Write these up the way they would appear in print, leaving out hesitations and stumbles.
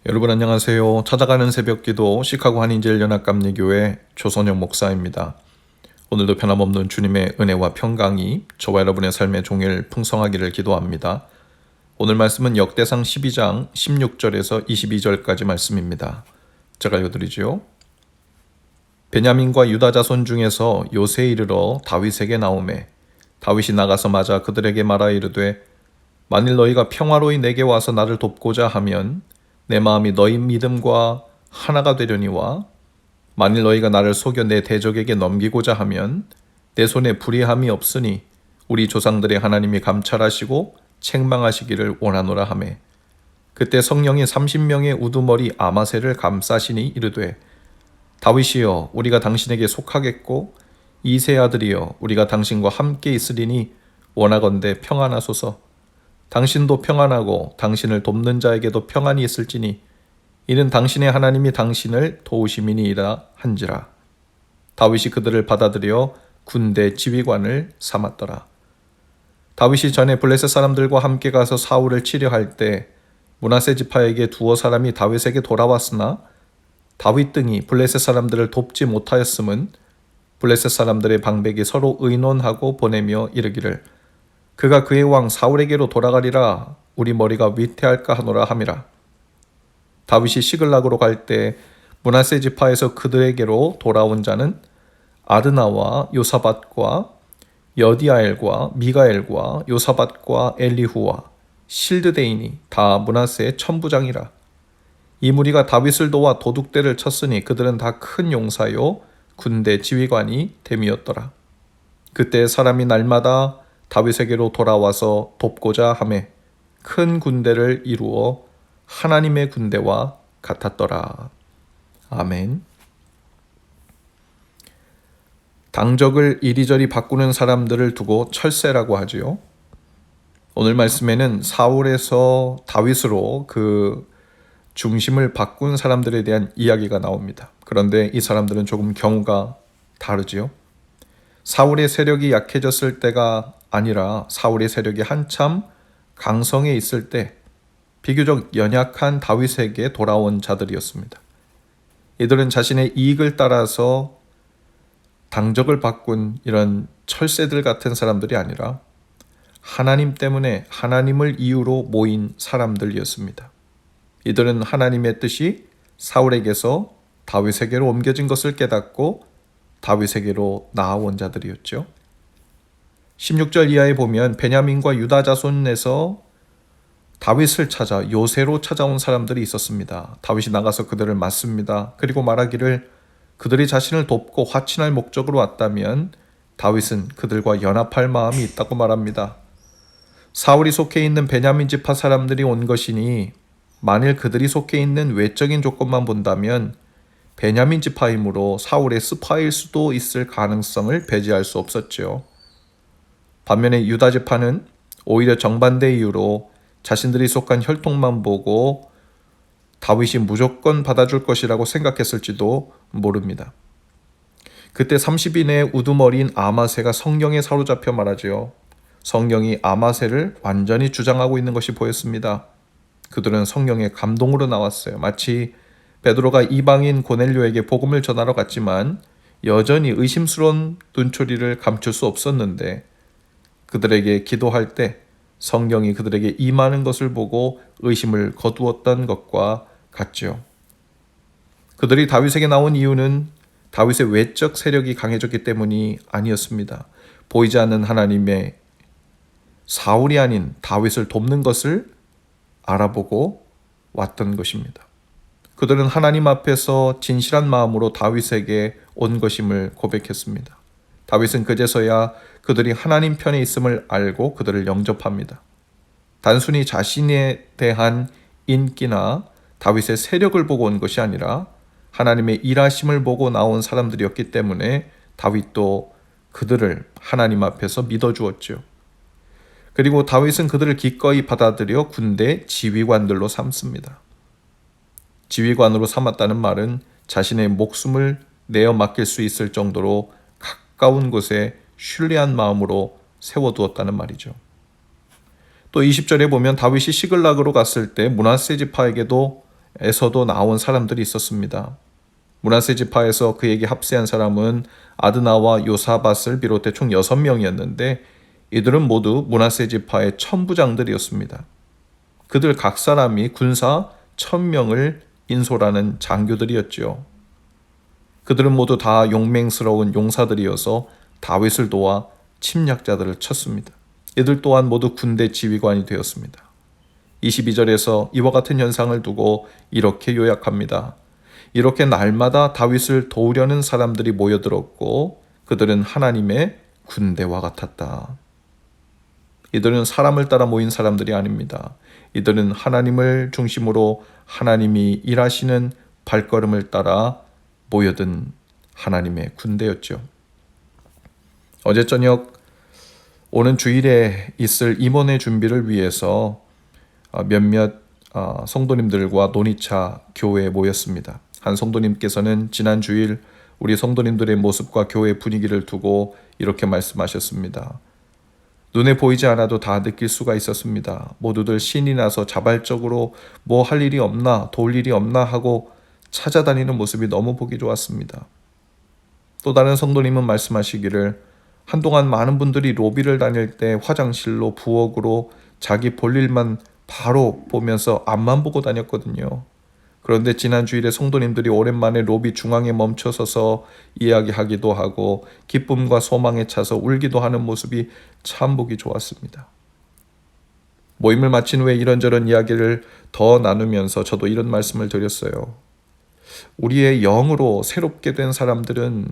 여러분 안녕하세요. 찾아가는 새벽기도 시카고 한인제일연합감리교회 조선영 목사입니다. 오늘도 변함없는 주님의 은혜와 평강이 저와 여러분의 삶의 종일 풍성하기를 기도합니다. 오늘 말씀은 역대상 12장 16절에서 22절까지 말씀입니다. 제가 읽어드리죠. 베냐민과 유다 자손 중에서 요새에 이르러 다윗에게 나오매 다윗이 나가서 맞아 그들에게 말하 이르되 만일 너희가 평화로이 내게 와서 나를 돕고자 하면 내 마음이 너희 믿음과 하나가 되려니와 만일 너희가 나를 속여 내 대적에게 넘기고자 하면 내 손에 불의함이 없으니 우리 조상들의 하나님이 감찰하시고 책망하시기를 원하노라 하매 그때 성령이 30명의 우두머리 아마새를 감싸시니 이르되 다윗이여 우리가 당신에게 속하겠고 이새 아들이여 우리가 당신과 함께 있으리니 원하건대 평안하소서. 당신도 평안하고 당신을 돕는 자에게도 평안이 있을지니 이는 당신의 하나님이 당신을 도우심이니이다 한지라. 다윗이 그들을 받아들여 군대 지휘관을 삼았더라. 다윗이 전에 블레셋 사람들과 함께 가서 사울을 치려할 때 므낫세 지파에게 두어 사람이 다윗에게 돌아왔으나 다윗 등이 블레셋 사람들을 돕지 못하였음은 블레셋 사람들의 방백이 서로 의논하고 보내며 이르기를 그가 그의 왕 사울에게로 돌아가리라 우리 머리가 위태할까 하노라 함이라. 다윗이 시글락으로 갈 때 므낫세 지파에서 그들에게로 돌아온 자는 아드나와 요사밧과 여디아엘과 미가엘과 요사밧과 엘리후와 실드데인이 다 므낫세의 천부장이라. 이 무리가 다윗을 도와 도둑대를 쳤으니 그들은 다 큰 용사요 군대 지휘관이 됨이었더라. 그때 사람이 날마다 다윗에게로 돌아와서 돕고자 하매 큰 군대를 이루어 하나님의 군대와 같았더라. 아멘. 당적을 이리저리 바꾸는 사람들을 두고 철새라고 하지요. 오늘 말씀에는 사울에서 다윗으로 그 중심을 바꾼 사람들에 대한 이야기가 나옵니다. 그런데 이 사람들은 조금 경우가 다르지요. 사울의 세력이 약해졌을 때가 아니라 사울의 세력이 한참 강성해 있을 때 비교적 연약한 다윗에게 돌아온 자들이었습니다. 이들은 자신의 이익을 따라서 당적을 바꾼 이런 철새들 같은 사람들이 아니라 하나님 때문에 하나님을 이유로 모인 사람들이었습니다. 이들은 하나님의 뜻이 사울에게서 다윗에게로 옮겨진 것을 깨닫고 다윗에게로 나아온 자들이었죠. 16절 이하에 보면 베냐민과 유다 자손에서 다윗을 찾아 요새로 찾아온 사람들이 있었습니다. 다윗이 나가서 그들을 맞습니다. 그리고 말하기를 그들이 자신을 돕고 화친할 목적으로 왔다면 다윗은 그들과 연합할 마음이 있다고 말합니다. 사울이 속해 있는 베냐민 지파 사람들이 온 것이니 만일 그들이 속해 있는 외적인 조건만 본다면 베냐민 지파이므로 사울의 스파일 수도 있을 가능성을 배제할 수 없었죠. 반면에 유다 지파는 오히려 정반대 이유로 자신들이 속한 혈통만 보고 다윗이 무조건 받아줄 것이라고 생각했을지도 모릅니다. 그때 30인의 우두머리인 아마새가 성경에 사로잡혀 말하지요. 성경이 아마새를 완전히 주장하고 있는 것이 보였습니다. 그들은 성령의 감동으로 나왔어요. 마치 베드로가 이방인 고넬료에게 복음을 전하러 갔지만 여전히 의심스러운 눈초리를 감출 수 없었는데 그들에게 기도할 때 성령이 그들에게 임하는 것을 보고 의심을 거두었던 것과 같죠. 그들이 다윗에게 나온 이유는 다윗의 외적 세력이 강해졌기 때문이 아니었습니다. 보이지 않는 하나님의 사울이 아닌 다윗을 돕는 것을 알아보고 왔던 것입니다. 그들은 하나님 앞에서 진실한 마음으로 다윗에게 온 것임을 고백했습니다. 다윗은 그제서야 그들이 하나님 편에 있음을 알고 그들을 영접합니다. 단순히 자신에 대한 인기나 다윗의 세력을 보고 온 것이 아니라 하나님의 일하심을 보고 나온 사람들이었기 때문에 다윗도 그들을 하나님 앞에서 믿어주었죠. 그리고 다윗은 그들을 기꺼이 받아들여 군대 지휘관들로 삼습니다. 지휘관으로 삼았다는 말은 자신의 목숨을 내어 맡길 수 있을 정도로 가까운 곳에 신뢰한 마음으로 세워두었다는 말이죠. 또 20절에 보면 다윗이 시글락으로 갔을 때 므낫세 지파에게도 에서도 나온 사람들이 있었습니다. 므낫세 지파에서 그에게 합세한 사람은 아드나와 요사밧을 비롯해 총 6명이었는데 이들은 모두 므낫세 지파의 천부장들이었습니다. 그들 각 사람이 군사 1000명을 인솔하는 장교들이었지요. 그들은 모두 다 용맹스러운 용사들이어서 다윗을 도와 침략자들을 쳤습니다. 이들 또한 모두 군대 지휘관이 되었습니다. 22절에서 이와 같은 현상을 두고 이렇게 요약합니다. 이렇게 날마다 다윗을 도우려는 사람들이 모여들었고 그들은 하나님의 군대와 같았다. 이들은 사람을 따라 모인 사람들이 아닙니다. 이들은 하나님을 중심으로 하나님이 일하시는 발걸음을 따라 모여든 하나님의 군대였죠. 어제 저녁 오는 주일에 있을 임원회 준비를 위해서 몇몇 성도님들과 논의차 교회에 모였습니다. 한 성도님께서는 지난 주일 우리 성도님들의 모습과 교회 분위기를 두고 이렇게 말씀하셨습니다. 눈에 보이지 않아도 다 느낄 수가 있었습니다. 모두들 신이 나서 자발적으로 뭐 할 일이 없나, 도울 일이 없나 하고 찾아다니는 모습이 너무 보기 좋았습니다. 또 다른 성도님은 말씀하시기를 한동안 많은 분들이 로비를 다닐 때 화장실로 부엌으로 자기 볼 일만 바로 보면서 앞만 보고 다녔거든요. 그런데 지난 주일에 성도님들이 오랜만에 로비 중앙에 멈춰서서 이야기하기도 하고 기쁨과 소망에 차서 울기도 하는 모습이 참 보기 좋았습니다. 모임을 마친 후에 이런저런 이야기를 더 나누면서 저도 이런 말씀을 드렸어요. 우리의 영으로 새롭게 된 사람들은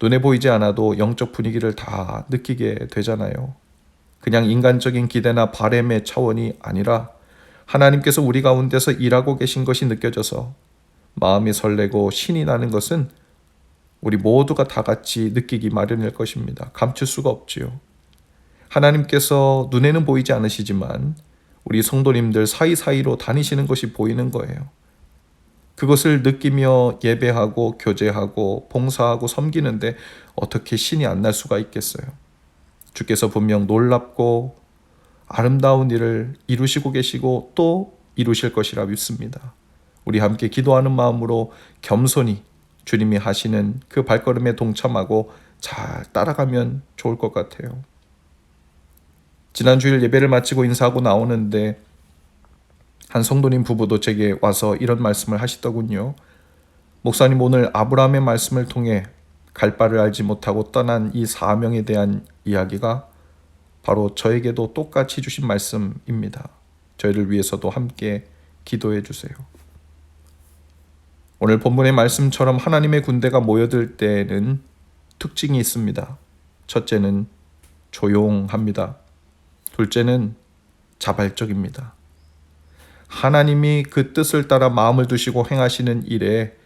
눈에 보이지 않아도 영적 분위기를 다 느끼게 되잖아요. 그냥 인간적인 기대나 바램의 차원이 아니라 하나님께서 우리 가운데서 일하고 계신 것이 느껴져서 마음이 설레고 신이 나는 것은 우리 모두가 다 같이 느끼기 마련일 것입니다. 감출 수가 없지요. 하나님께서 눈에는 보이지 않으시지만 우리 성도님들 사이사이로 다니시는 것이 보이는 거예요. 그것을 느끼며 예배하고 교제하고 봉사하고 섬기는데 어떻게 신이 안 날 수가 있겠어요. 주께서 분명 놀랍고 아름다운 일을 이루시고 계시고 또 이루실 것이라 믿습니다. 우리 함께 기도하는 마음으로 겸손히 주님이 하시는 그 발걸음에 동참하고 잘 따라가면 좋을 것 같아요. 지난 주일 예배를 마치고 인사하고 나오는데 한 성도님 부부도 제게 와서 이런 말씀을 하시더군요. 목사님, 오늘 아브라함의 말씀을 통해 갈 바를 알지 못하고 떠난 이 사명에 대한 이야기가 바로 저에게도 똑같이 주신 말씀입니다. 저희를 위해서도 함께 기도해 주세요. 오늘 본문의 말씀처럼 하나님의 군대가 모여들 때에는 특징이 있습니다. 첫째는 조용합니다. 둘째는 자발적입니다. 하나님이 그 뜻을 따라 마음을 두시고 행하시는 일에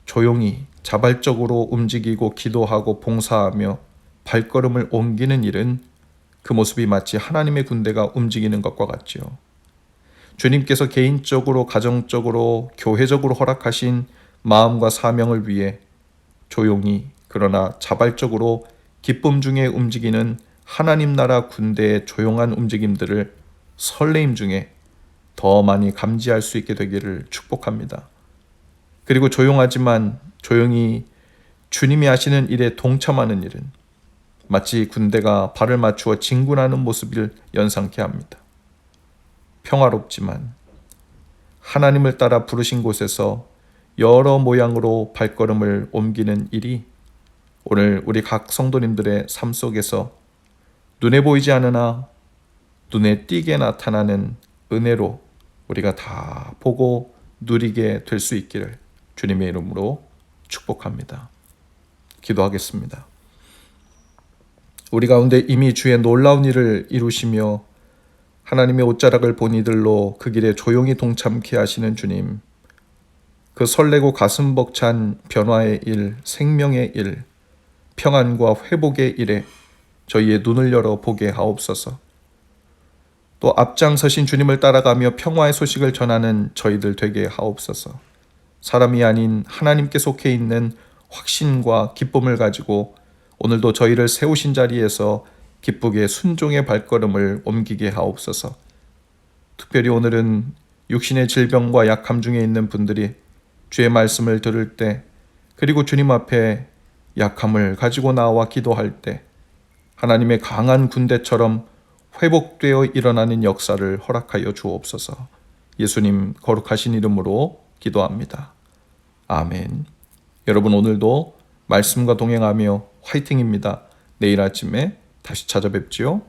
조용히 자발적으로 움직이고 기도하고 봉사하며 발걸음을 옮기는 일은 그 모습이 마치 하나님의 군대가 움직이는 것과 같지요. 주님께서 개인적으로, 가정적으로, 교회적으로 허락하신 마음과 사명을 위해 조용히 그러나 자발적으로 기쁨 중에 움직이는 하나님 나라 군대의 조용한 움직임들을 설레임 중에 더 많이 감지할 수 있게 되기를 축복합니다. 그리고 조용하지만 조용히 주님이 하시는 일에 동참하는 일은 마치 군대가 발을 맞추어 진군하는 모습을 연상케 합니다. 평화롭지만 하나님을 따라 부르신 곳에서 여러 모양으로 발걸음을 옮기는 일이 오늘 우리 각 성도님들의 삶 속에서 눈에 보이지 않으나 눈에 띄게 나타나는 은혜로 우리가 다 보고 누리게 될 수 있기를 주님의 이름으로 축복합니다. 기도하겠습니다. 우리 가운데 이미 주의 놀라운 일을 이루시며 하나님의 옷자락을 본 이들로 그 길에 조용히 동참케 하시는 주님, 그 설레고 가슴 벅찬 변화의 일, 생명의 일, 평안과 회복의 일에 저희의 눈을 열어 보게 하옵소서. 또 앞장서신 주님을 따라가며 평화의 소식을 전하는 저희들 되게 하옵소서. 사람이 아닌 하나님께 속해 있는 확신과 기쁨을 가지고 오늘도 저희를 세우신 자리에서 기쁘게 순종의 발걸음을 옮기게 하옵소서. 특별히 오늘은 육신의 질병과 약함 중에 있는 분들이 주의 말씀을 들을 때, 그리고 주님 앞에 약함을 가지고 나와 기도할 때 하나님의 강한 군대처럼 회복되어 일어나는 역사를 허락하여 주옵소서. 예수님 거룩하신 이름으로 기도합니다. 아멘. 여러분, 오늘도 말씀과 동행하며 화이팅입니다. 내일 아침에 다시 찾아뵙지요.